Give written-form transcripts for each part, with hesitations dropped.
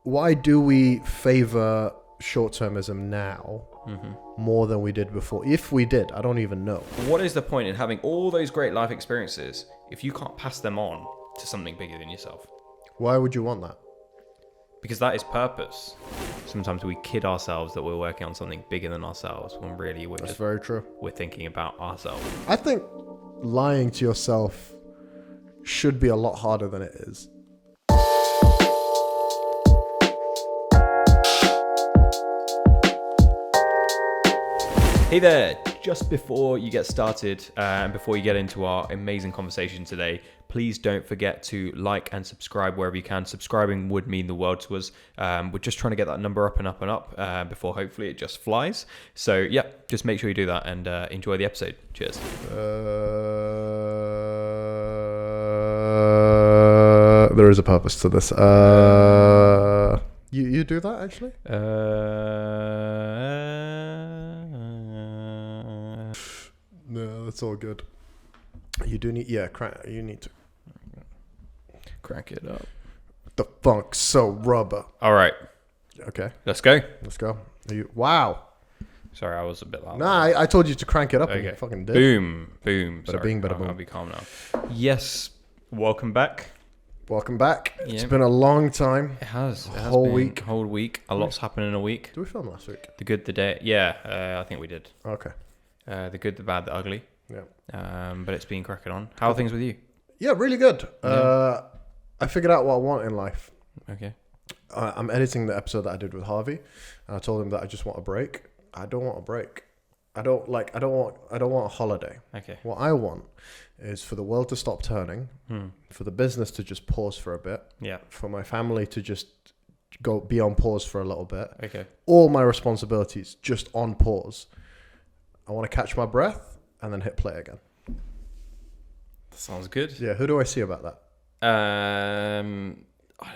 why do we favor short-termism now more than we did before? If we did, I don't even know. What is the point in having all those great life experiences if you can't pass them on to something bigger than yourself? Why would you want that? Because that is purpose. Sometimes we kid ourselves that we're working on something bigger than ourselves when really That's very true. we're thinking about ourselves. I think lying to yourself should be a lot harder than it is. Hey there! Just before you get started and before you get into our amazing conversation today, please don't forget to like and subscribe wherever you can. Subscribing would mean the world to us. We're just trying to get that number up and up and up before hopefully it just flies. So yeah, just make sure you do that and enjoy the episode. Cheers. There is a purpose to this. You do that actually? No, that's all good. You do need, you need to Crank it up. The funk's so rubber. All right, Okay, let's go. let's go. Wow. Sorry, I was a bit loud. Nah, I told you to crank it up and Okay. you fucking did. Boom, boom. Bada Sorry, bing, bada boom. I'll be calm now. Yes, welcome back. Welcome back. It's Yeah. been a long time. It has. It has Whole been week. Whole week. A lot's happened in a week. Did we film last week? The good, the day. Yeah, I think we did. Okay. The good, the bad, the ugly. Yeah. But it's been cracking on. How are things with you? Yeah, really good. Yeah. I figured out what I want in life. Okay. I'm editing the episode that I did with Harvey, and I told him that I just want a break. I don't want a break. I don't want a holiday. Okay. What I want is for the world to stop turning, for the business to just pause for a bit, Yeah. for my family to just be on pause for a little bit. Okay. All my responsibilities just on pause. I want to catch my breath and then hit play again. Sounds good. Yeah, who do I see about that? I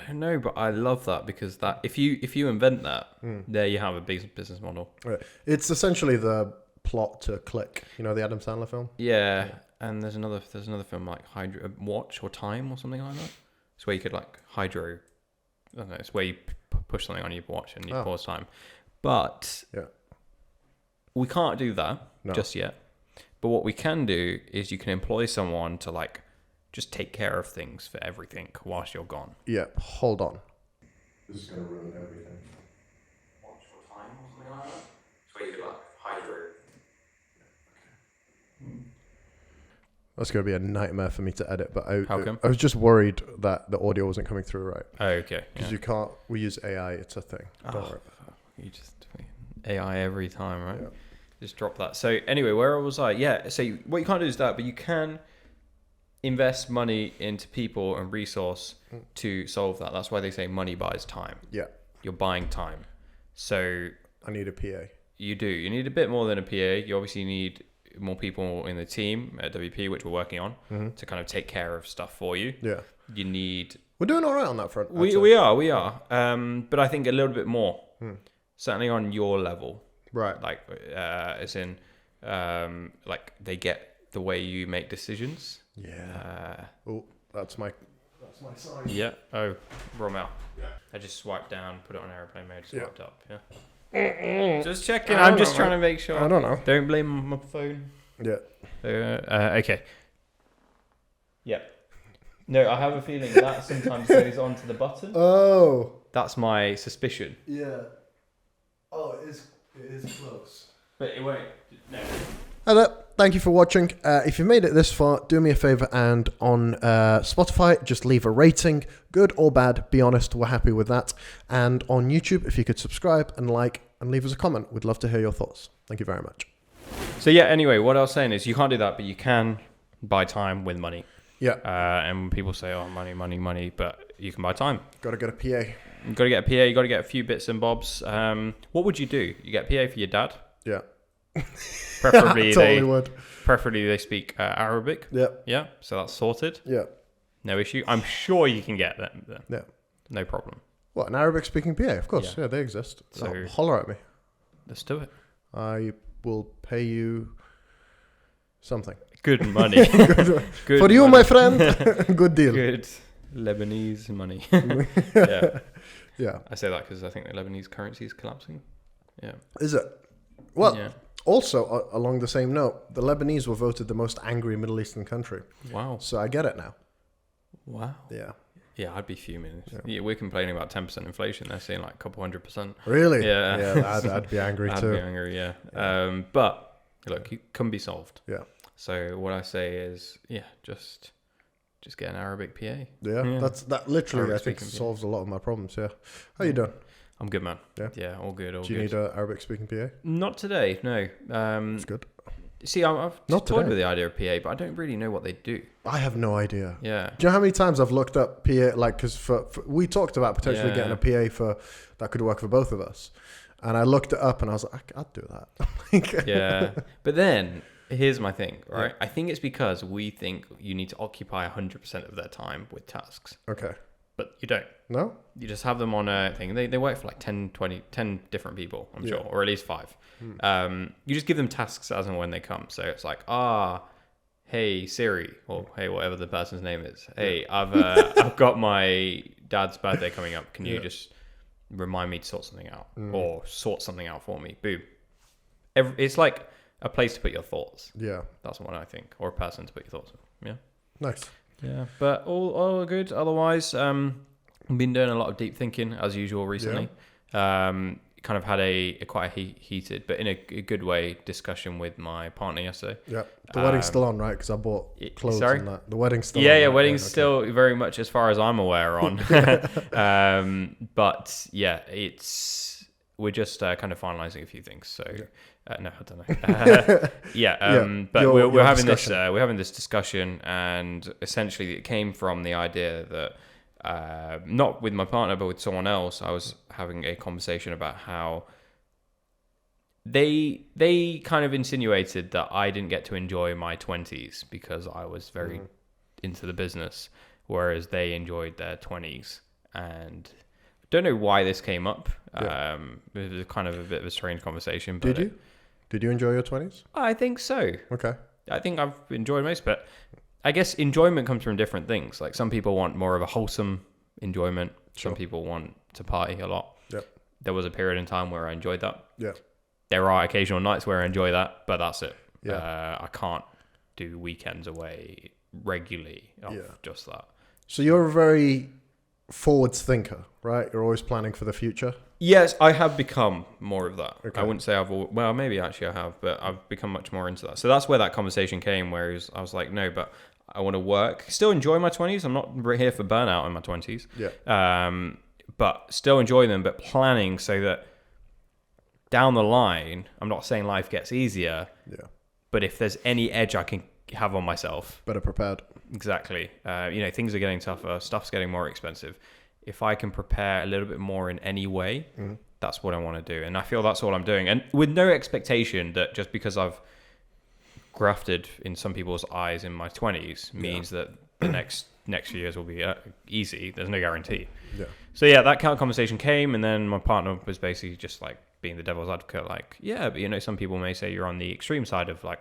don't know, but I love that because that if you invent that, there you have a big business model. Right. It's essentially the plot to Click. You know the Adam Sandler film? Yeah. And there's another film like Hydro Watch or Time or something like that. It's where you could like hydro. I don't know. It's where you push something on your watch and you pause time. But Yeah. we can't do that No. just yet. But what we can do is you can employ someone to like just take care of things for everything whilst you're gone. Yeah, hold on. This is going to ruin everything. Watch for time or something like that. It's where you could like hydro. That's going to be a nightmare for me to edit, but How come? I was just worried that the audio wasn't coming through right. Oh, okay. Because Yeah. we use AI, it's a thing. Don't worry. You just AI every time, right? Yeah. Just drop that. So anyway, where was I? Yeah. So what you can't do is that, but you can invest money into people and resource to solve that. That's why they say money buys time. Yeah, You're buying time. So I need a PA. you do. You need a bit more than a PA. You obviously need more people in the team at WP, which we're working on, to kind of take care of stuff for you. Yeah. You need. We're doing all right on that front. I'd We say. are. But I think a little bit more. Certainly on your level. Right. Like as in like they get the way you make decisions. Yeah. That's my sign. Yeah. Oh, Romel. Yeah. I just swiped down, put it on airplane mode, Yeah. swiped up. Yeah. Just checking. I I'm don't just know, trying to make sure. I don't know. Don't blame my phone. Yeah. Okay. Yeah. No, I have a feeling that sometimes goes onto the button. Oh. That's my suspicion. Yeah. Oh, it is close. But it won't. No. Hello. Thank you for watching. If you made it this far, do me a favor and on Spotify, just leave a rating, good or bad. Be honest, we're happy with that. And on YouTube, if you could subscribe and like and leave us a comment, we'd love to hear your thoughts. Thank you very much. So yeah. Anyway, what I was saying is you can't do that, but you can buy time with money. Yeah. And when people say, "Oh, money," but you can buy time. Got to get a PA. You got to get a PA. You got to get a few bits and bobs. What would you do? You get a PA for your dad. Yeah. Preferably Totally would. Preferably they speak Arabic. Yeah. Yeah. So that's sorted. Yeah. No issue. I'm sure you can get them. Yeah. No problem. What, an Arabic speaking PA? Of course. Yeah, they exist. So- Holler at me. Let's do it. I will pay you something. Good money. Good For you, money. my friend. Good deal. Good Lebanese money. Yeah. Yeah. I say that because I think the Lebanese currency is collapsing. Yeah. Is it? Well, Yeah. also, along the same note, the Lebanese were voted the most angry Middle Eastern country. Wow. So I get it now. Wow. Yeah. Yeah, I'd be fuming. Yeah. Yeah, we're complaining about 10% inflation. They're saying like a couple 100%. Really? Yeah. Yeah, I'd be angry I'd too. be angry, yeah. But look, it can be solved. Yeah. So what I say is, yeah, just get an Arabic PA. Yeah, that literally, Arabic I think, speaking solves a lot of my problems. Yeah. How you doing? I'm good, man. Yeah? Yeah, all good, all Do you good. need an Arabic speaking PA? Not today, no. That's good. See, I've Not toyed today. with the idea of PA, but I don't really know what they do. I have no idea. Yeah. Do you know how many times I've looked up PA, like, because we talked about potentially getting a PA that could work for both of us. And I looked it up and I was like, I'd do that. Yeah. But then, here's my thing, right? Yeah. I think it's because we think you need to occupy 100% of their time with tasks. Okay. But you don't. No? You just have them on a thing. They work for like 10 different people, I'm sure, or at least 5. You just give them tasks as and when they come. So it's like, hey Siri, or hey whatever the person's name is. Hey, I've got my dad's birthday coming up. Can you just remind me to sort something out, or sort something out for me? Boom. It's like a place to put your thoughts. Yeah, that's what I think, or a person to put your thoughts in. Yeah. Nice. Yeah, but all good. Otherwise, I've been doing a lot of deep thinking as usual recently. Yeah. Kind of had quite a heated, but in a good way, discussion with my partner yesterday. Yeah, the wedding's still on, right? Because I bought clothes and that. The wedding's still on. Yeah, wedding's still very much, as far as I'm aware, on. But yeah, we're just kind of finalising a few things. So no, I don't know. But we're having this discussion, and essentially it came from the idea that. Not with my partner, but with someone else, I was having a conversation about how they kind of insinuated that I didn't get to enjoy my 20s because I was very into the business, whereas they enjoyed their 20s. And I don't know why this came up. It was kind of a bit of a strange conversation. But Did you enjoy your 20s? I think so. Okay. I think I've enjoyed most, but I guess enjoyment comes from different things. Like some people want more of a wholesome enjoyment. Sure. Some people want to party a lot. Yep. There was a period in time where I enjoyed that. Yeah. There are occasional nights where I enjoy that, but that's it. Yeah. I can't do weekends away regularly of just that. So you're a very forwards thinker, right? You're always planning for the future. Yes, I have become more of that. Okay. I wouldn't say well, maybe actually I have, but I've become much more into that. So that's where that conversation came, where I was like, no, but I want to work, still enjoy my 20s. I'm not here for burnout in my 20s. Yeah. But still enjoy them, but planning so that down the line, I'm not saying life gets easier. Yeah. But if there's any edge I can have on myself, better prepared. Exactly. Things are getting tougher. Stuff's getting more expensive. If I can prepare a little bit more in any way, that's what I want to do. And I feel that's all I'm doing. And with no expectation that just because I've grafted in some people's eyes in my 20s means that the next few years will be easy. There's no guarantee. Yeah. So that kind of conversation came, and then my partner was basically just like being the devil's advocate, like, but some people may say you're on the extreme side of like,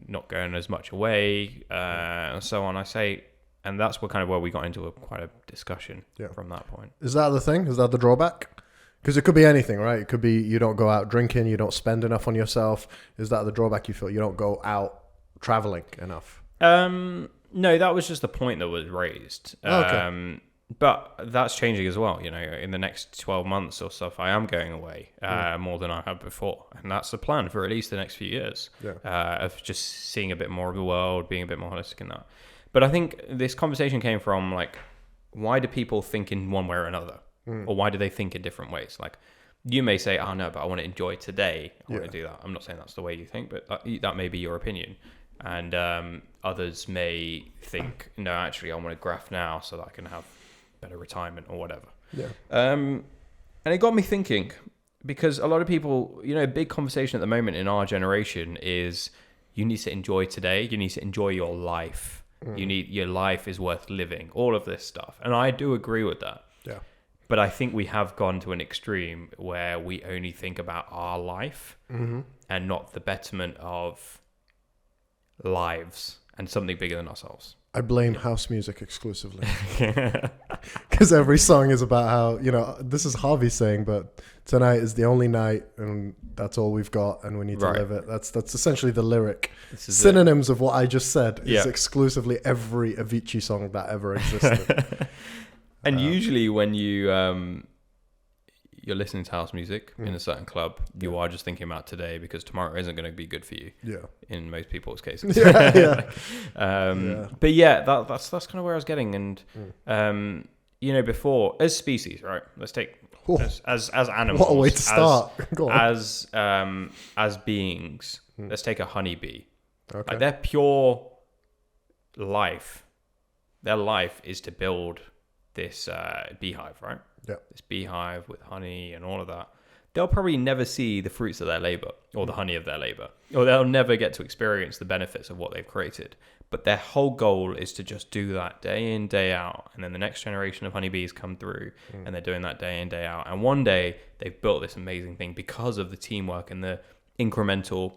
not going as much away, and so on. I say, and that's where we got into quite a discussion from that point. Is that the thing? Is that the drawback? Because it could be anything, right? It could be you don't go out drinking, you don't spend enough on yourself. Is that the drawback you feel? You don't go out traveling enough? No, that was just the point that was raised. Okay. But that's changing as well. In the next 12 months or so, I am going away more than I have before. And that's the plan for at least the next few years of just seeing a bit more of the world, being a bit more holistic in that. But I think this conversation came from, like, why do people think in one way or another? Or why do they think in different ways? Like, you may say, oh, no, but I want to enjoy today. I want to do that. I'm not saying that's the way you think, but that may be your opinion. And others may think, no, actually, I want to graft now so that I can have better retirement or whatever. Yeah. And it got me thinking, because a lot of people, a big conversation at the moment in our generation is you need to enjoy today. You need to enjoy your life. Your life is worth living, all of this stuff. And I do agree with that. Yeah. But I think we have gone to an extreme where we only think about our life and not the betterment of lives and something bigger than ourselves. I blame house music exclusively. Because every song is about how, this is Harvey saying, but tonight is the only night and that's all we've got and we need to live it. That's essentially the lyric. Synonyms of what I just said is exclusively every Avicii song that ever existed. And usually when you're listening to house music in a certain club, you are just thinking about today because tomorrow isn't going to be good for you. Yeah. In most people's cases. Yeah. But yeah, that's kind of where I was getting. And, before, as species, right? Let's take, as animals. What a way to start. As beings, let's take a honeybee. Okay. Like their pure life, their life is to build this beehive, right? Yeah. This beehive with honey and all of that. They'll probably never see the fruits of their labor or the honey of their labor, or they'll never get to experience the benefits of what they've created. But their whole goal is to just do that day in, day out. And then the next generation of honeybees come through and they're doing that day in, day out. And one day they've built this amazing thing because of the teamwork and the incremental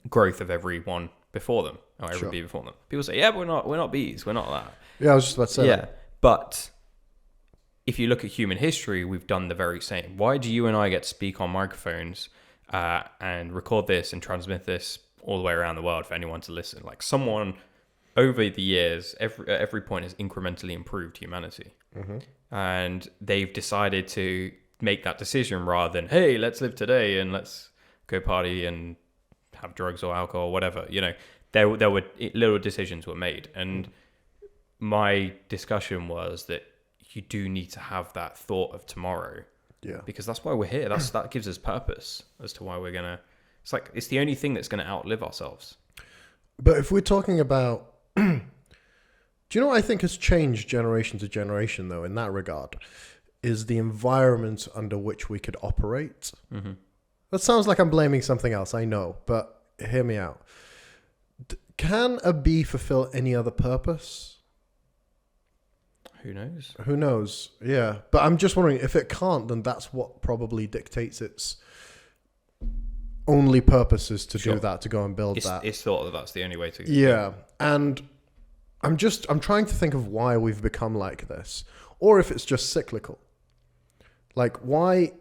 growth of everyone before them, or every bee before them. People say, yeah, but we're not bees. We're not that. Yeah, I was just about to say that. But if you look at human history, we've done the very same. Why do you and I get to speak on microphones and record this and transmit this all the way around the world for anyone to listen? Like someone over the years, at every point has incrementally improved humanity. And they've decided to make that decision rather than, hey, let's live today and let's go party and have drugs or alcohol or whatever. There were little decisions were made. And my discussion was that you do need to have that thought of tomorrow. Yeah. Because that's why we're here. That gives us purpose as to why we're going to... It's the only thing that's going to outlive ourselves. But if we're talking about... do you know what I think has changed generation to generation, though, in that regard? Is the environment under which we could operate. That sounds like I'm blaming something else, I know. But hear me out. Can a bee fulfill any other purpose? Who knows? Yeah. But I'm just wondering, if it can't, then that's what probably dictates its only purpose is to do that, to go and build that. It's thought that that's the only way to... Yeah. And I'm trying to think of why we've become like this. Or if it's just cyclical. Like, why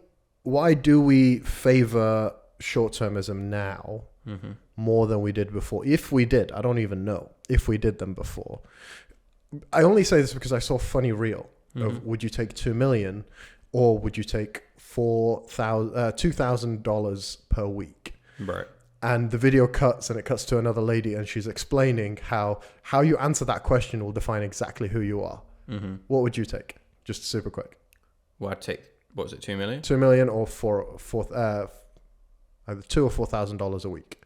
do we favor short-termism now more than we did before? If we did, I don't even know if we did them before. I only say this because I saw a funny reel of would you take $2 million or would you take $2,000 per week? Right. And the video cuts and it cuts to another lady and she's explaining how you answer that question will define exactly who you are. What would you take? Just super quick. Well, I'd take, what was it, $2 million? $2 million or either $2,000 or $4,000 a week.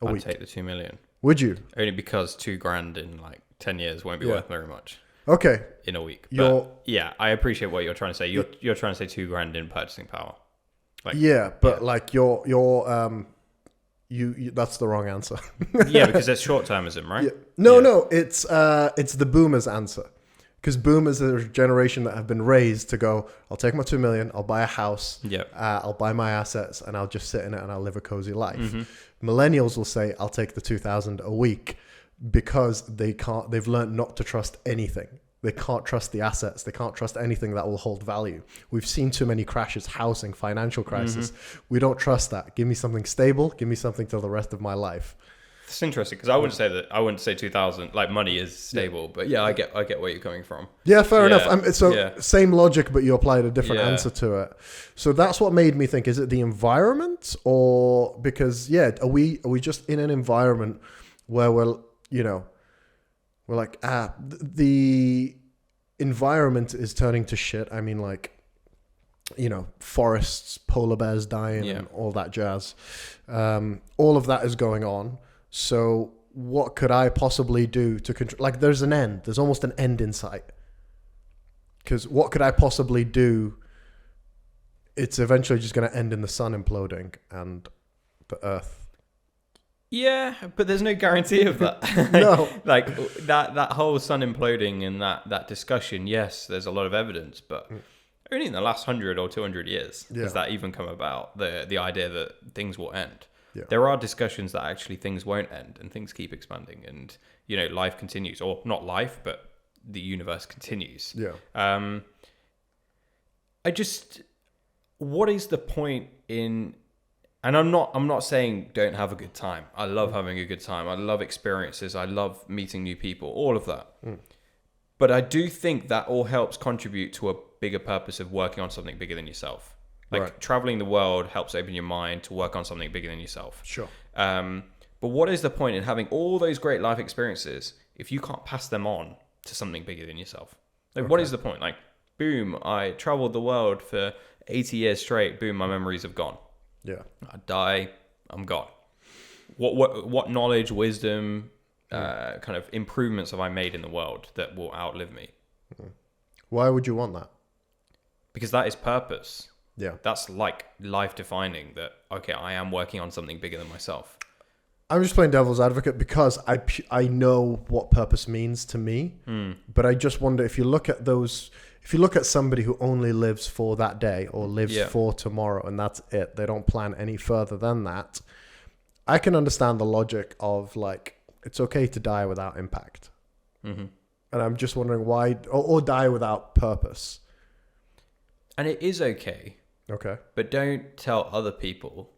I'd take the $2 million. Would you? Only because $2,000 in like 10 years won't be worth very much. Okay. In a week. But yeah, I appreciate what you're trying to say. You're trying to say $2,000 in purchasing power. Like, like you're that's the wrong answer. Yeah, because it's short-termism, right? Yeah. No, it's the boomers' answer. Because boomers are a generation that have been raised to go, I'll take my $2 million, I'll buy a house, I'll buy my assets, and I'll just sit in it and I'll live a cozy life. Millennials will say, I'll take the $2,000 a week because they've learned not to trust anything. They can't trust the assets. They can't trust anything that will hold value. We've seen too many crashes, housing, financial crisis. We don't trust that. Give me something stable. Give me something till the rest of my life. It's interesting because I wouldn't say 2,000 like money is stable, but yeah, I get where you're coming from. Yeah, fair enough. Same logic, but you applied a different answer to it. So that's what made me think: is it the environment, or because are we just in an environment where we're like the environment is turning to shit. I mean, like, forests, polar bears dying, and all that jazz. All of that is going on. So what could I possibly do to control? Like, there's an end. There's almost an end in sight. Because what could I possibly do? It's eventually just going to end in the sun imploding and the earth. Yeah, but there's no guarantee of that. No. Like, that whole sun imploding and that discussion, yes, there's a lot of evidence, but only in the last 100 or 200 years has that even come about, the idea that things will end. Yeah. There are discussions that actually things won't end and things keep expanding and, life continues. Or not life, but, the universe continues. Yeah. What is the point in, and I'm not saying don't have a good time. I love having a good time. I love experiences. I love meeting new people, all of that. But I do think that all helps contribute to a bigger purpose of working on something bigger than yourself. Like traveling the world helps open your mind to work on something bigger than yourself. Sure. But what is the point in having all those great life experiences if you can't pass them on to something bigger than yourself? Like, what is the point? Like, boom, I traveled the world for 80 years straight. Boom, my memories have gone. Yeah. I die, I'm gone. What knowledge, wisdom, kind of improvements have I made in the world that will outlive me? Why would you want that? Because that is purpose. Yeah. That's like life defining that, okay, I am working on something bigger than myself. I'm just playing devil's advocate because I know what purpose means to me, but I just wonder if you look at somebody who only lives for that day or lives for tomorrow and that's it, they don't plan any further than that. I can understand the logic of like, it's okay to die without impact. And I'm just wondering why, or die without purpose. And it is okay. Okay. But don't tell other people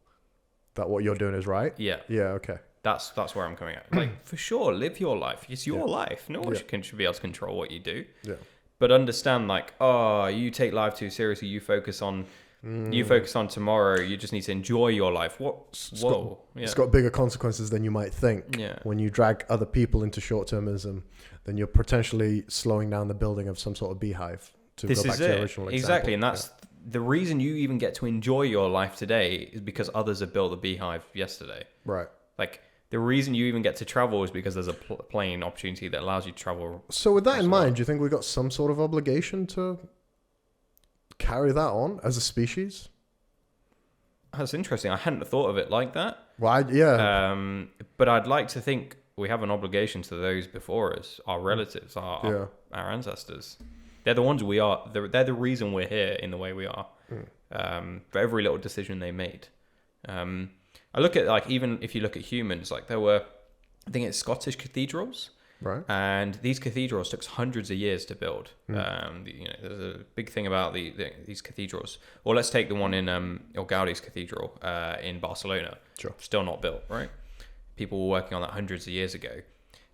that what you're doing is right. Yeah. Yeah. Okay. That's where I'm coming at. Like, for sure, live your life. It's your life. No one should be able to control what you do. Yeah. But understand, like, you take life too seriously. You focus on tomorrow. You just need to enjoy your life. It's got bigger consequences than you might think. Yeah. When you drag other people into short-termism, then you're potentially slowing down the building of some sort of beehive. This is it. Exactly, and that's the reason you even get to enjoy your life today is because others have built a beehive yesterday. Right. Like, the reason you even get to travel is because there's a plane opportunity that allows you to travel. So with that in mind, do you think we've got some sort of obligation to carry that on as a species? That's interesting. I hadn't thought of it like that. Well, but I'd like to think we have an obligation to those before us, our relatives, our ancestors. They're the ones we are. They're the reason we're here in the way we are. For every little decision they made. I look at, like, even if you look at humans, like there were, I think it's Scottish cathedrals. Right. And these cathedrals took hundreds of years to build. There's a big thing about these cathedrals. Or let's take the one in Gaudi's cathedral in Barcelona. Sure. Still not built, right? People were working on that hundreds of years ago.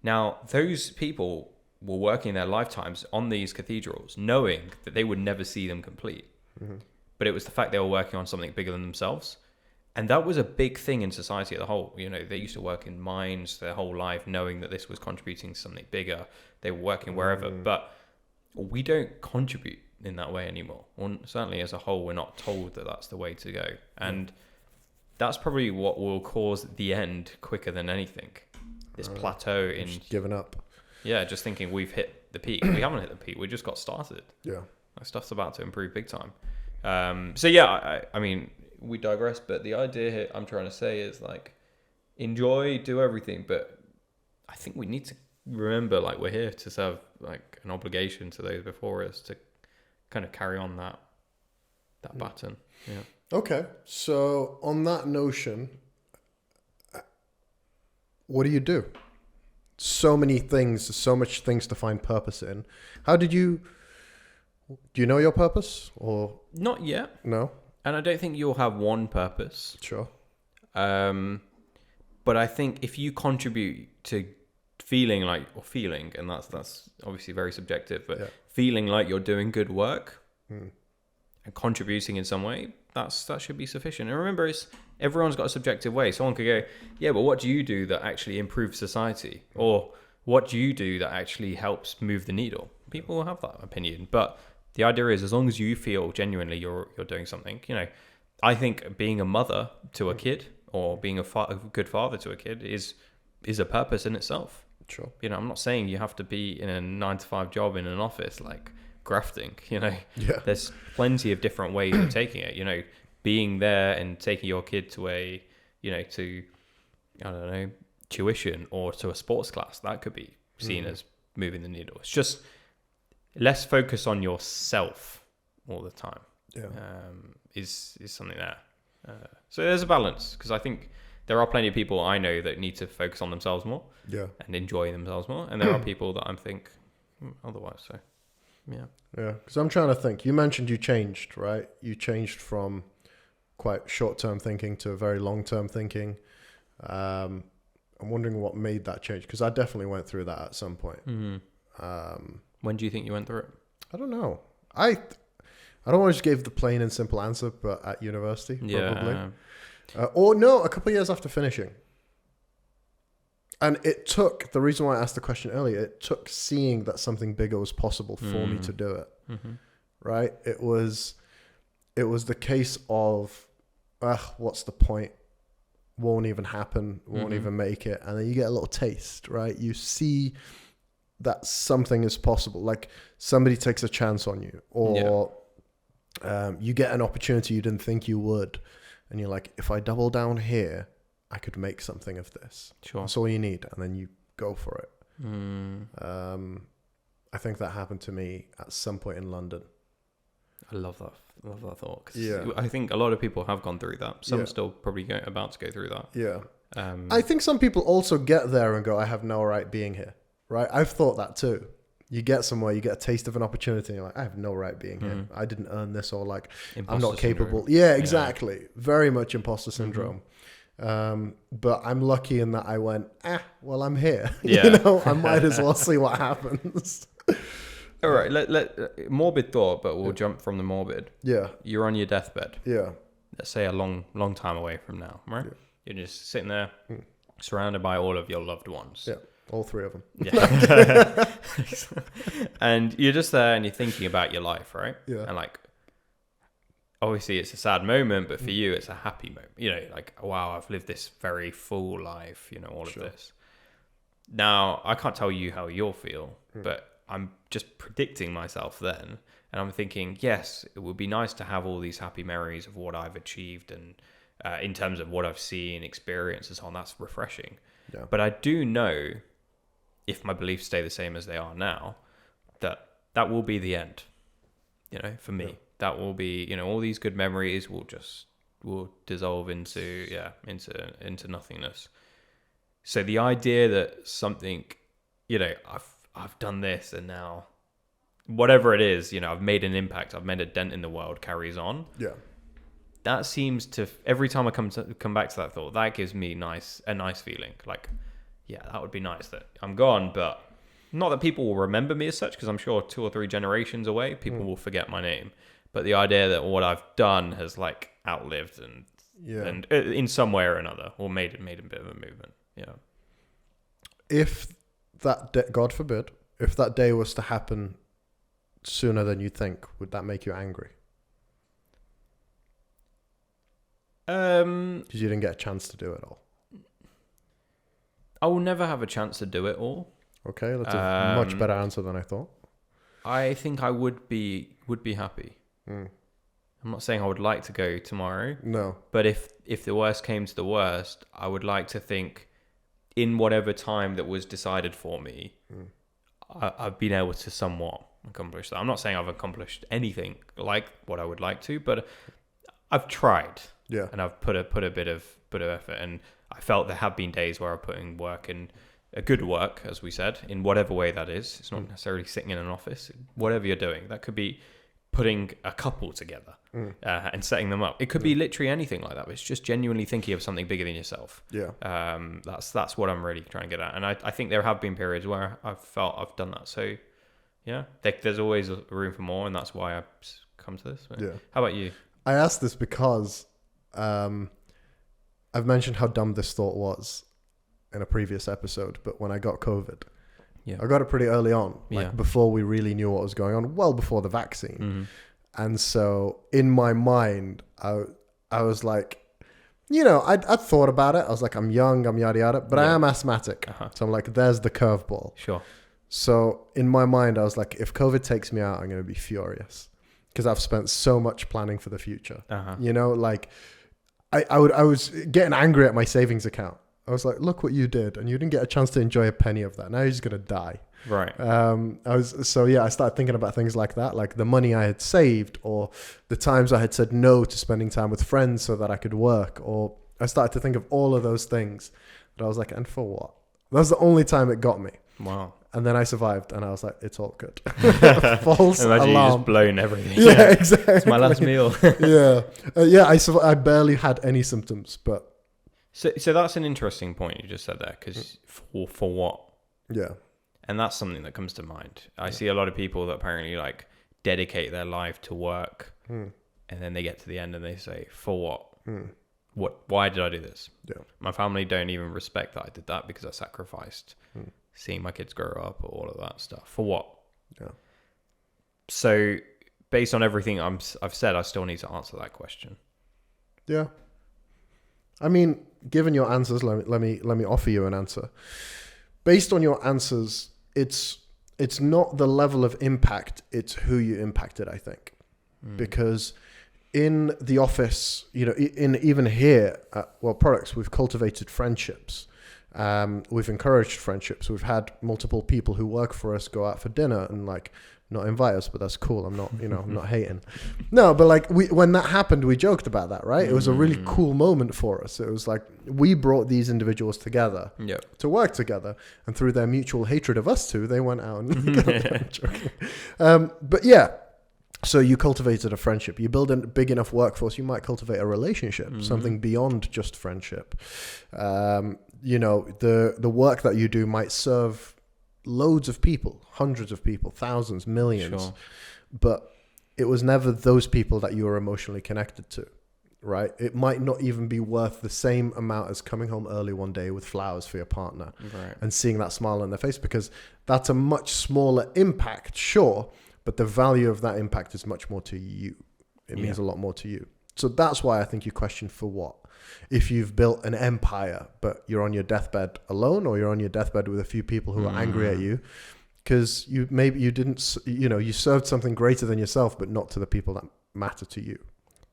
Now, those people were working their lifetimes on these cathedrals, knowing that they would never see them complete. But it was the fact they were working on something bigger than themselves. And that was a big thing in society as a whole. You know, they used to work in mines their whole life, knowing that this was contributing to something bigger. They were working wherever. But we don't contribute in that way anymore. Or certainly as a whole, we're not told that that's the way to go. And that's probably what will cause the end quicker than anything. This plateau in... Just giving up. Yeah, just thinking we've hit the peak. We haven't hit the peak. We just got started. Yeah. Like, stuff's about to improve big time. I mean... we digress, but the idea here I'm trying to say is, like, enjoy, do everything, but I think we need to remember, like, we're here to serve, like, an obligation to those before us to kind of carry on that baton. Yeah. Okay, so on that notion, what do you do? So many things, so much things to find purpose in. Do you know your purpose, or not yet? No. And I don't think you'll have one purpose. Sure. But I think if you contribute to feeling, and that's obviously very subjective, but feeling like you're doing good work and contributing in some way, that should be sufficient. And remember, everyone's got a subjective way. Someone could go, yeah, but what do you do that actually improves society? Or what do you do that actually helps move the needle? People will have that opinion, but the idea is, as long as you feel genuinely you're doing something, you know, I think being a mother to a kid or being a good father to a kid is a purpose in itself. Sure. You know, I'm not saying you have to be in a 9-to-5 job in an office, like grafting, you know. Yeah. There's plenty of different ways of taking it, you know, being there and taking your kid to tuition or to a sports class. That could be seen as moving the needle. It's just less focus on yourself all the time. Is something there. So there's a balance, because I think there are plenty of people I know that need to focus on themselves more and enjoy themselves more, and there are people that I think otherwise. So, yeah. Yeah, because I'm trying to think. You mentioned you changed, right? You changed from quite short-term thinking to very long-term thinking. I'm wondering what made that change, because I definitely went through that at some point. When do you think you went through it? I don't know. I don't want to just give the plain and simple answer, but at university, probably. Or no, a couple of years after finishing. And it took, the reason why I asked the question earlier, it took seeing that something bigger was possible for me to do it. Right? It was the case of, what's the point? Won't even happen, won't even make it. And then you get a little taste, right? You see that something is possible. Like somebody takes a chance on you, or you get an opportunity you didn't think you would. And you're like, if I double down here, I could make something of this. Sure. That's all you need. And then you go for it. I think that happened to me at some point in London. I love that thought. 'Cause I think a lot of people have gone through that. Some still probably about to go through that. Yeah. I think some people also get there and go, I have no right being here. Right? I've thought that too. You get somewhere, you get a taste of an opportunity, and you're like, I have no right being here. I didn't earn this, or like, imposter I'm not capable. Syndrome. Yeah, exactly. Yeah. Very much imposter syndrome. But I'm lucky in that I went, well, I'm here. Yeah. You know, I might as well see what happens. All right, let morbid thought, but we'll jump from the morbid. Yeah. You're on your deathbed. Yeah. Let's say a long time away from now, right? Yeah. You're just sitting there, surrounded by all of your loved ones. Yeah. All three of them. Yeah. And you're just there and you're thinking about your life, right? Yeah. And like, obviously it's a sad moment, but for you, it's a happy moment. You know, like, wow, I've lived this very full life, you know, all of this. Now, I can't tell you how you'll feel, but I'm just predicting myself then. And I'm thinking, yes, it would be nice to have all these happy memories of what I've achieved and in terms of what I've seen, experienced and so on. That's refreshing. Yeah. But I do know, if my beliefs stay the same as they are now, that will be the end, you know, for me. Yeah. That will be, you know, all these good memories will dissolve into nothingness. So the idea that something, you know, I've done this and now whatever it is, you know, I've made an impact, I've made a dent in the world, carries on. Yeah. That seems to, every time I come back to that thought, that gives me a nice feeling. Like, yeah, that would be nice that I'm gone, but not that people will remember me as such, because I'm sure 2 or 3 generations away, people will forget my name. But the idea that what I've done has like outlived and in some way or another, or made a bit of a movement. Yeah. If that God forbid, if that day was to happen sooner than you think, would that make you angry? Because you didn't get a chance to do it all. I will never have a chance to do it all. Okay, that's a much better answer than I thought. I think I would be happy. I'm not saying I would like to go tomorrow. No. But if the worst came to the worst, I would like to think in whatever time that was decided for me, I've been able to somewhat accomplish that. I'm not saying I've accomplished anything like what I would like to, but I've tried. Yeah. And I've put a bit of effort, and I felt there have been days where I put in work, and a good work, as we said, in whatever way that is. It's not necessarily sitting in an office. Whatever you're doing, that could be putting a couple together and setting them up. It could be literally anything like that. But it's just genuinely thinking of something bigger than yourself. Yeah. That's what I'm really trying to get at. And I think there have been periods where I've felt I've done that. So yeah, there's always room for more, and that's why I've come to this. But how about you? I asked this because I've mentioned how dumb this thought was in a previous episode, but when I got COVID, I got it pretty early on, before we really knew what was going on, well before the vaccine. And so in my mind, I was like, you know, I'd thought about it. I was like, I'm young, I'm yada yada, but I am asthmatic. So I'm like, there's the curveball. Sure. So in my mind, I was like, if COVID takes me out, I'm going to be furious because I've spent so much planning for the future. You know, like I was getting angry at my savings account. I was like, look what you did, and you didn't get a chance to enjoy a penny of that. Now you're just going to die. Right. I started thinking about things like that, like the money I had saved, or the times I had said no to spending time with friends so that I could work, or I started to think of all of those things that I was like, and for what? That was the only time it got me. Wow. And then I survived, and I was like, it's all good. False Imagine alarm. you just blown everything. Yeah, exactly. It's my last meal. I barely had any symptoms, but So that's an interesting point you just said there, because for what? yeah. And that's something that comes to mind. I see a lot of people that apparently like dedicate their life to work, and then they get to the end and they say, for what? Why did I do this? Yeah. My family don't even respect that I did that because I sacrificed seeing my kids grow up, or all of that stuff. For what? Yeah. So based on everything I've said, I still need to answer that question. Yeah. I mean, given your answers, let me offer you an answer. Based on your answers, it's not the level of impact, it's who you impacted, I think. Because in the office, even here at World Products, we've cultivated friendships. We've encouraged friendships. We've had multiple people who work for us go out for dinner and like not invite us, but that's cool. I'm not, I'm not hating. No, but like when that happened, we joked about that, right? It was a really cool moment for us. It was like we brought these individuals together to work together, and through their mutual hatred of us two, they went out and but yeah. So you cultivated a friendship. You build a big enough workforce, you might cultivate a relationship, something beyond just friendship. The work that you do might serve loads of people, hundreds of people, thousands, millions. Sure. But it was never those people that you were emotionally connected to, right? It might not even be worth the same amount as coming home early one day with flowers for your partner and seeing that smile on their face, because that's a much smaller impact, sure, but the value of that impact is much more to you. It means a lot more to you. So that's why I think you question for what. If you've built an empire, but you're on your deathbed alone, or you're on your deathbed with a few people who are angry at you, because you didn't, you served something greater than yourself, but not to the people that matter to you.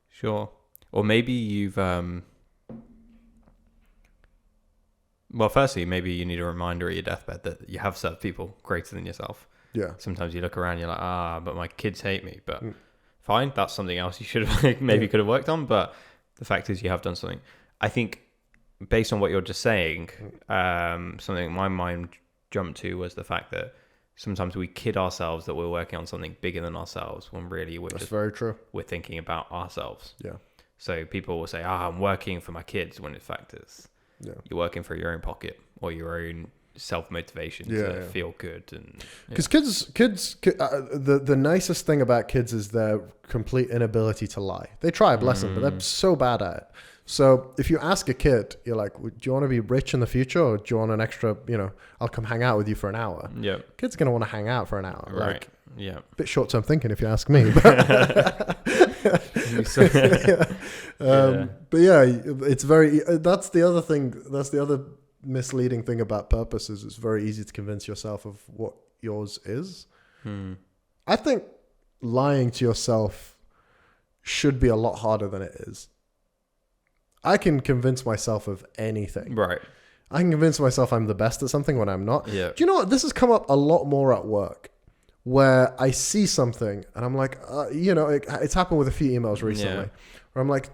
Sure. Or maybe you've, well, firstly, maybe you need a reminder at your deathbed that you have served people greater than yourself. Yeah. Sometimes you look around, you're like, but my kids hate me. But fine, that's something else you should have could have worked on. But the fact is, you have done something. I think, based on what you're just saying, something my mind jumped to was the fact that sometimes we kid ourselves that we're working on something bigger than ourselves, when really that's very true. We're thinking about ourselves. Yeah. So people will say, I'm working for my kids, when in fact it's you're working for your own pocket or your own self-motivation to feel good. And because kids the nicest thing about kids is their complete inability to lie. They try, bless them, but they're so bad at it. So if you ask a kid, you're like, do you want to be rich in the future, or do you want an extra, I'll come hang out with you for an hour? Yeah. Kids are going to want to hang out for an hour. Right. Like, yeah. Bit short-term thinking, if you ask me. But yeah, it's very, that's the other thing. That's the other misleading thing about purpose, is it's very easy to convince yourself of what yours is. I think lying to yourself should be a lot harder than it is. I can convince myself of anything. Right. I can convince myself I'm the best at something when I'm not. Yeah. Do you know what? This has come up a lot more at work, where I see something and I'm like, it's happened with a few emails recently, where I'm like,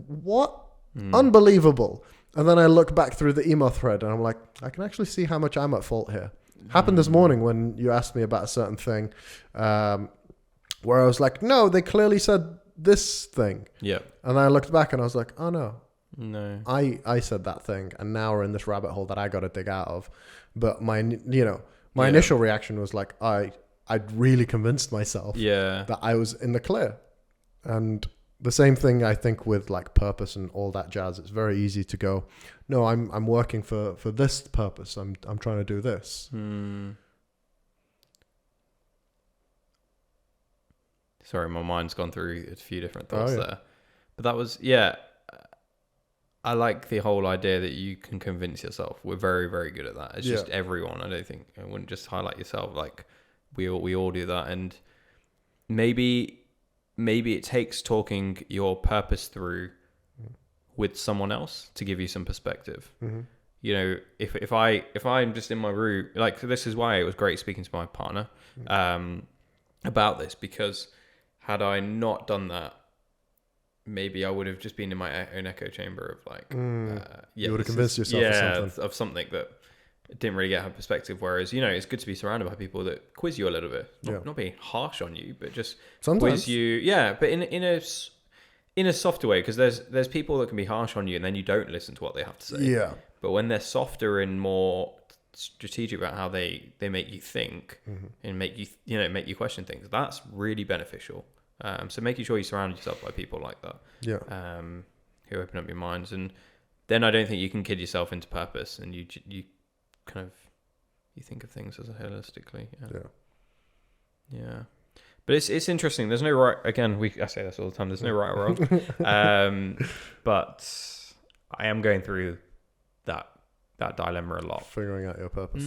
what? Unbelievable. And then I look back through the email thread and I'm like, I can actually see how much I'm at fault here. Happened this morning when you asked me about a certain thing, where I was like, no, they clearly said this thing. Yeah. And I looked back and I was like, oh no, I said that thing, and now we're in this rabbit hole that I got to dig out of. But my initial reaction was like, I'd really convinced myself that I was in the clear. And the same thing, I think, with like purpose and all that jazz. It's very easy to go, no, I'm working for this purpose. I'm trying to do this. Sorry, my mind's gone through a few different thoughts there. But that was, I like the whole idea that you can convince yourself. We're very, very good at that. It's just everyone. I wouldn't just highlight yourself. Like we all do that. And maybe it takes talking your purpose through with someone else to give you some perspective. If I'm just in my room, like, this is why it was great speaking to my partner about this, because had I not done that, maybe I would have just been in my own echo chamber of like, you would have convinced yourself of something. Of something that didn't really get her perspective. Whereas, you know, it's good to be surrounded by people that quiz you a little bit, not being harsh on you, but just Sometimes. quiz you. Yeah, but in a softer way, because there's people that can be harsh on you and then you don't listen to what they have to say. Yeah. But when they're softer and more strategic about how they make you think and make you question things, that's really beneficial. So making sure you surround yourself by people like that. Yeah. Who open up your minds, and then I don't think you can kid yourself into purpose, and you kind of you think of things as holistically. Yeah. But it's interesting. There's no right. Again, I say this all the time. There's no right or wrong. But I am going through that dilemma a lot. Figuring out your purpose.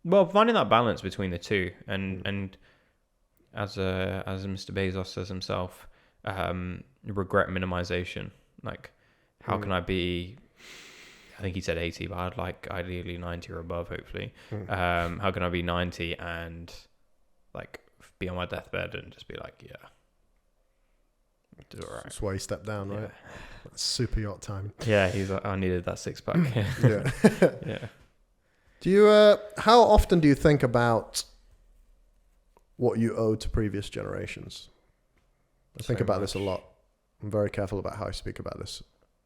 Well, finding that balance between the two, and as Mr. Bezos says himself, regret minimization. Like, how can I be? I think he said 80, but I'd like ideally 90 or above, hopefully. How can I be 90 and like be on my deathbed and just be like, yeah, do all right. That's why he stepped down, right? That's super yacht time. Yeah, he's like, I needed that 6-pack. Yeah. Yeah. Do you? How often do you think about what you owe to previous generations? I think about this a lot. I'm very careful about how I speak about this.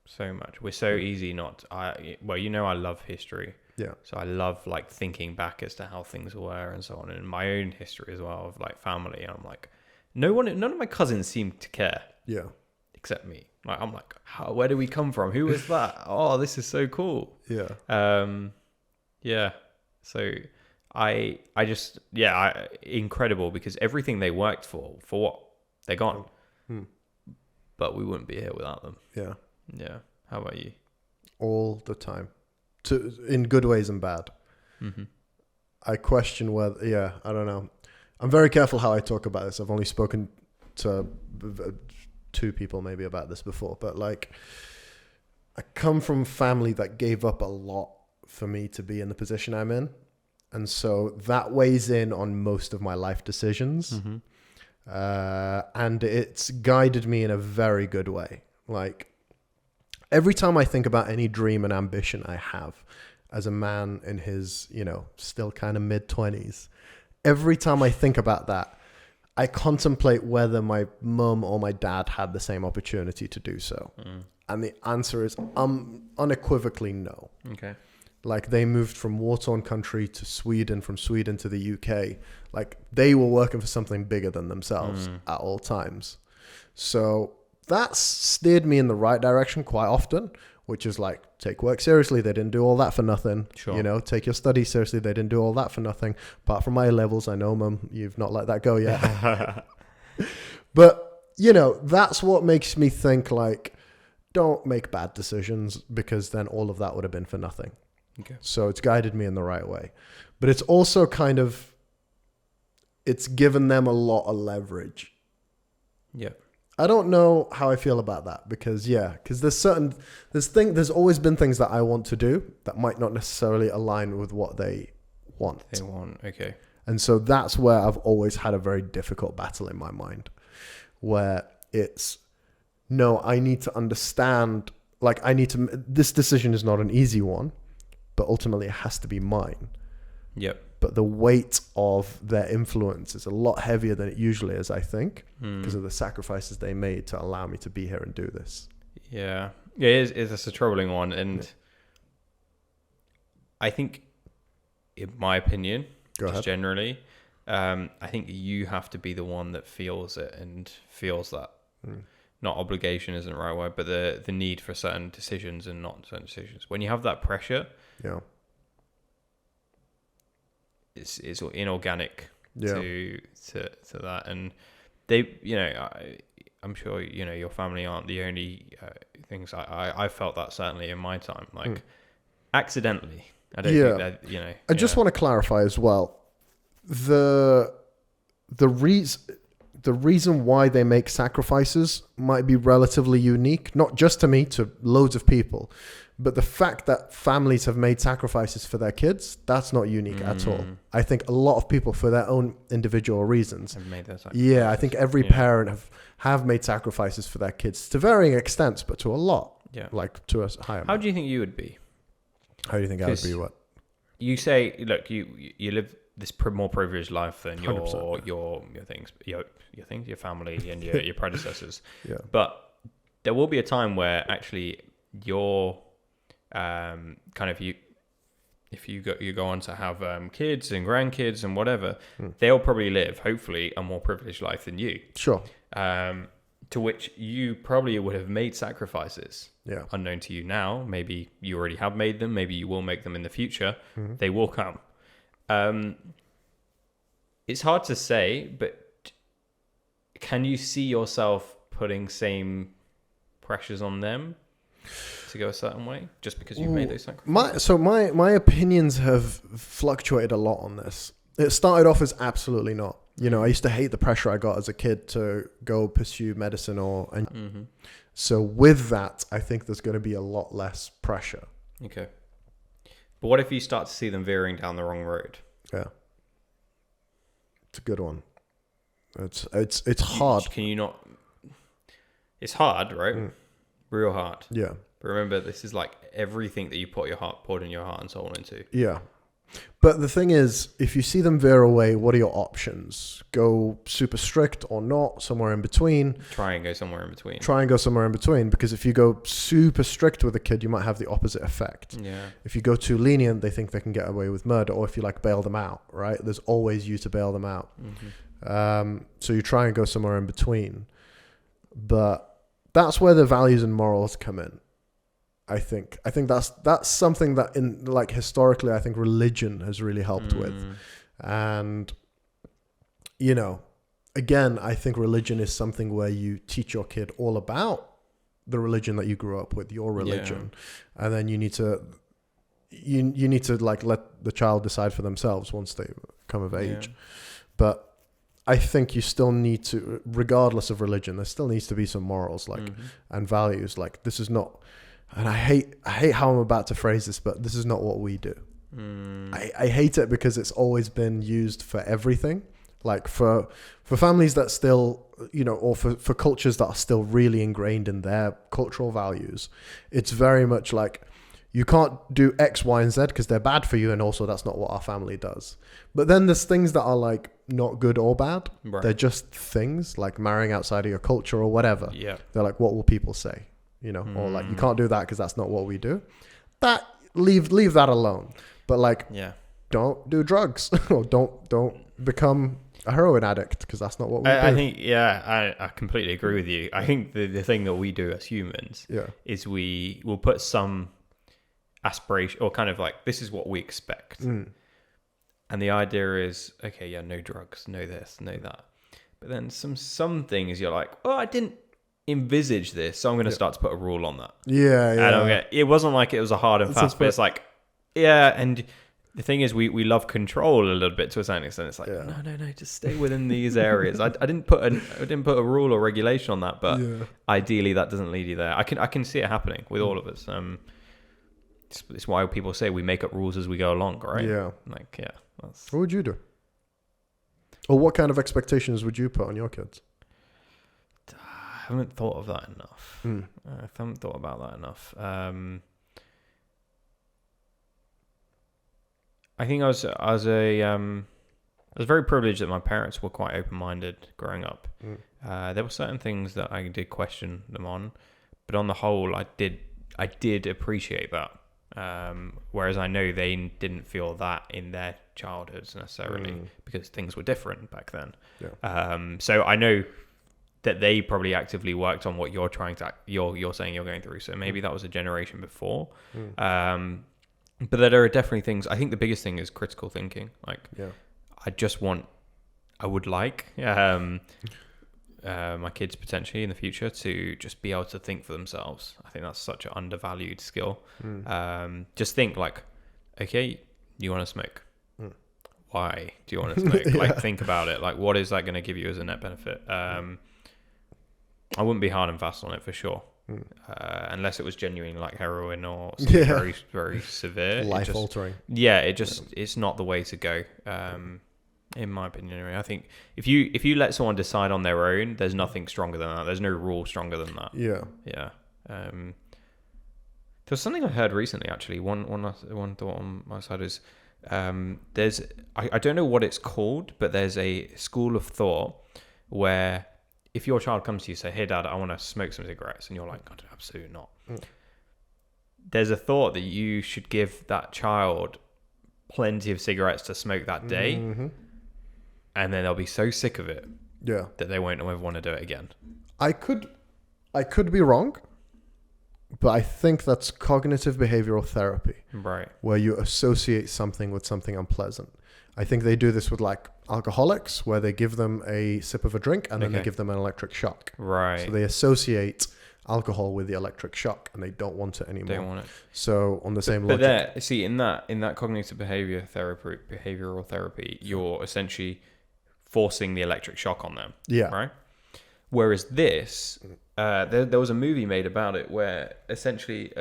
So much. We're so easy not. I love history. Yeah. So I love like thinking back as to how things were and so on, and my own history as well of like family. And I'm like, none of my cousins seem to care. Yeah. Except me. Like I'm like, where do we come from? Who is that? Oh, this is so cool. Yeah. Yeah. So I just incredible, because everything they worked for what? They're gone. But we wouldn't be here without them. Yeah. Yeah. How about you? All the time. In good ways and bad. I question whether, I don't know. I'm very careful how I talk about this. I've only spoken to 2 people maybe about this before, but like, I come from family that gave up a lot for me to be in the position I'm in. And so that weighs in on most of my life decisions. And it's guided me in a very good way. Like, every time I think about any dream and ambition I have as a man in his, still kind of mid-20s, every time I think about that, I contemplate whether my mum or my dad had the same opportunity to do so. And the answer is unequivocally no. Okay. Like, they moved from war-torn country to Sweden, from Sweden to the UK. Like, they were working for something bigger than themselves at all times. So that's steered me in the right direction quite often, which is like, take work seriously. They didn't do all that for nothing. Sure. Take your studies seriously. They didn't do all that for nothing. Apart from my levels, I know, Mum, you've not let that go yet. But, that's what makes me think, like, don't make bad decisions, because then all of that would have been for nothing. Okay. So it's guided me in the right way. But it's also kind of, it's given them a lot of leverage. Yeah. I don't know how I feel about that, because there's always been things that I want to do that might not necessarily align with what they want. Okay. And so that's where I've always had a very difficult battle in my mind, where it's, no, I need to understand, like, this decision is not an easy one, but ultimately it has to be mine. Yep. But the weight of their influence is a lot heavier than it usually is, I think, because of the sacrifices they made to allow me to be here and do this. Yeah. Yeah, it's a troubling one. And I think, in my opinion, generally, I think you have to be the one that feels it and feels that. Not obligation isn't the right word, but the need for certain decisions and not certain decisions. When you have that pressure, it's inorganic to that. And they, I'm sure, your family aren't the only things. I felt that certainly in my time, like accidentally. I don't think that, I just want to clarify as well, the reason why they make sacrifices might be relatively unique, not just to me, to loads of people. But the fact that families have made sacrifices for their kids, that's not unique at all. I think a lot of people, for their own individual reasons, have made those sacrifices. Yeah, I think every parent have made sacrifices for their kids to varying extents, but to a lot. Yeah. Like to a higher amount. How do you think you would be? How do you think I would be what? you say, look, you live this more privileged life than your 100%, your things, your family and your predecessors. Yeah. But there will be a time where actually your kind of if you go on to have kids and grandkids and whatever, they'll probably live, hopefully, a more privileged life than you. Sure. To which you probably would have made sacrifices unknown to you now. Maybe you already have made them. Maybe you will make them in the future. They will come. It's hard to say, but can you see yourself putting same pressures on them to go a certain way just because you've made those sacrifices? My opinions have fluctuated a lot on this. It started off as absolutely not. I used to hate the pressure I got as a kid to go pursue medicine so with that, I think there's going to be a lot less pressure. Okay. But what if you start to see them veering down the wrong road? Yeah. It's a good one. It's hard. Can you not? It's hard, right? Real hard. Yeah. But remember, this is like everything that you poured in your heart and soul into. Yeah. But the thing is, if you see them veer away, what are your options? Go super strict or not, somewhere in between. Try and go somewhere in between. Because if you go super strict with a kid, you might have the opposite effect. Yeah. If you go too lenient, they think they can get away with murder. Or if you bail them out, right? There's always you to bail them out. So you try and go somewhere in between. But that's where the values and morals come in. I think that's something that in historically I think religion has really helped with. And again, I think religion is something where you teach your kid all about the religion that you grew up with, your religion. And then you need to let the child decide for themselves once they come of age. But I think you still need to, regardless of religion, there still needs to be some morals and values. This is not. And I hate how I'm about to phrase this, but this is not what we do. I hate it because it's always been used for everything. For families that still, or for cultures that are still really ingrained in their cultural values, it's very much you can't do X, Y, and Z because they're bad for you. And also that's not what our family does. But then there's things that are not good or bad. Right. They're just things like marrying outside of your culture or whatever. Yeah. They're what will people say? Or you can't do that because that's not what we do. That leave that alone. But don't do drugs or don't become a heroin addict because that's not what we do. I think I completely agree with you. I think the thing that we do as humans is we will put some aspiration or kind of this is what we expect. And the idea is no drugs, no this, no that. But then some things you're I didn't envisage this, so I'm going to start to put a rule on that. And it wasn't it was a hard and fast, but it's and the thing is we love control a little bit to a certain extent. It's no, just stay within these areas. I didn't put a rule or regulation on that, but ideally that doesn't lead you there. I can see it happening with all of us. It's why people say we make up rules as we go along, right? What would you do, or what kind of expectations would you put on your kids? I haven't thought of that enough. I haven't thought about that enough. I think I was very privileged that my parents were quite open-minded growing up. There were certain things that I did question them on, but on the whole, I did appreciate that. Whereas I know they didn't feel that in their childhoods necessarily because things were different back then. So I know that they probably actively worked on what you're saying you're going through. So maybe that was a generation before. But there are definitely things. I think the biggest thing is critical thinking. I would like my kids potentially in the future to just be able to think for themselves. I think that's such an undervalued skill. Just think okay, you want to smoke? Why do you want to smoke? Think about it. What is that going to give you as a net benefit? I wouldn't be hard and fast on it for sure. Unless it was genuine heroin or something very, very severe. Life altering. It's not the way to go. In my opinion, anyway. I think if you let someone decide on their own, there's nothing stronger than that. There's no rule stronger than that. Yeah. There was something I heard recently, actually. One thought on my side is I don't know what it's called, but there's a school of thought where if your child comes to you and say, hey dad, I want to smoke some cigarettes, and you're like, God, absolutely not. There's a thought that you should give that child plenty of cigarettes to smoke that day, and then they'll be so sick of it that they won't ever want to do it again. I could be wrong, but I think that's cognitive behavioral therapy, right? Where you associate something with something unpleasant. I think they do this with like alcoholics, where they give them a sip of a drink and then they give them an electric shock. Right. So they associate alcohol with the electric shock, and they don't want it anymore. They don't want it. So on the same logic. But there, see, in that cognitive behavioral therapy, you're essentially forcing the electric shock on them. Yeah. Right. Whereas this, there was a movie made about it where essentially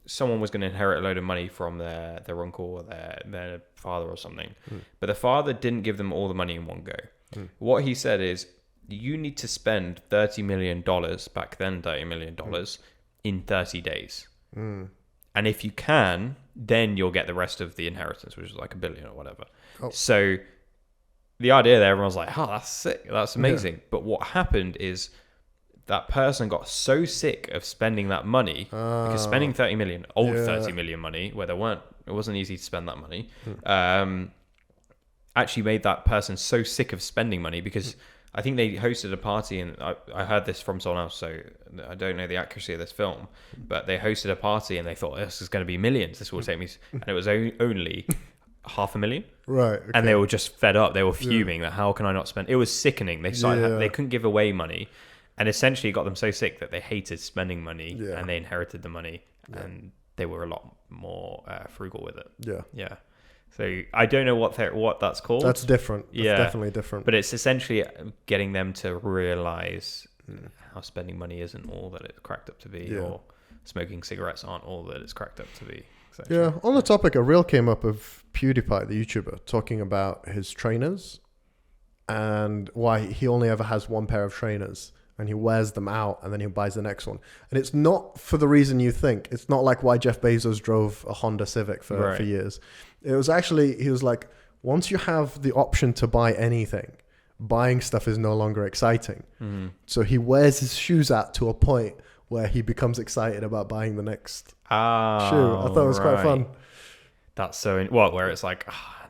someone was going to inherit a load of money from their uncle or their father or something. But the father didn't give them all the money in one go. What he said is, you need to spend $30 million, back then $30 million, in 30 days. And if you can, then you'll get the rest of the inheritance, which is like $1 billion or whatever. So the idea there, everyone was like, oh, that's sick. That's amazing. Yeah. But what happened is that person got so sick of spending that money, because spending 30 million, 30 million money, where it wasn't easy to spend that money, actually made that person so sick of spending money, because I think they hosted a party, and I heard this from someone else, so I don't know the accuracy of this film, but they hosted a party and they thought, this is going to be millions, this will take me, and it was only $500,000. Right. Okay. And they were just fed up. They were fuming that how can I not spend? It was sickening. They they couldn't give away money, and essentially got them so sick that they hated spending money, and they inherited the money, and they were a lot more frugal with it. Yeah. Yeah. So I don't know what that's called. That's different. That's definitely different. But it's essentially getting them to realize how spending money isn't all that it's cracked up to be, or smoking cigarettes aren't all that it's cracked up to be. Yeah. On the topic, a reel came up of PewDiePie, the YouTuber, talking about his trainers and why he only ever has one pair of trainers, and he wears them out and then he buys the next one. And it's not for the reason you think. It's not like why Jeff Bezos drove a Honda Civic for years. It was actually, he was like, once you have the option to buy anything, buying stuff is no longer exciting. So he wears his shoes out to a point where he becomes excited about buying the next shoe. I thought it was quite fun. That's so where it's like,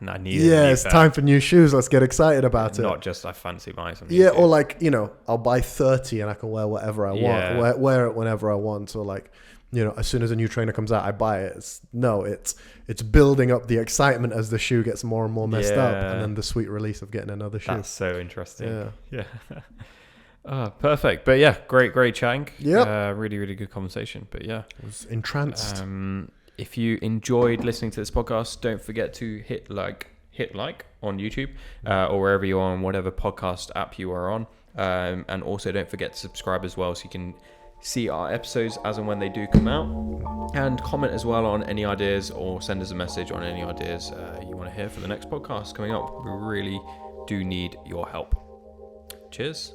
I need it's time for new shoes, let's get excited about it. Not just I fancy buying something. Or like, I'll buy 30 and I can wear whatever I want, wear it whenever I want. So like, as soon as a new trainer comes out, I buy it. It's building up the excitement as the shoe gets more and more messed up, and then the sweet release of getting another shoe. That's so interesting. Yeah. Perfect. But yeah, great chatting. Yeah. Really, really good conversation. But yeah, I was entranced. If you enjoyed listening to this podcast, don't forget to hit like on YouTube or wherever you are on whatever podcast app you are on. And also don't forget to subscribe as well, so you can see our episodes as and when they do come out, and comment as well on any ideas, or send us a message on any ideas you want to hear for the next podcast coming up. We really do need your help. Cheers.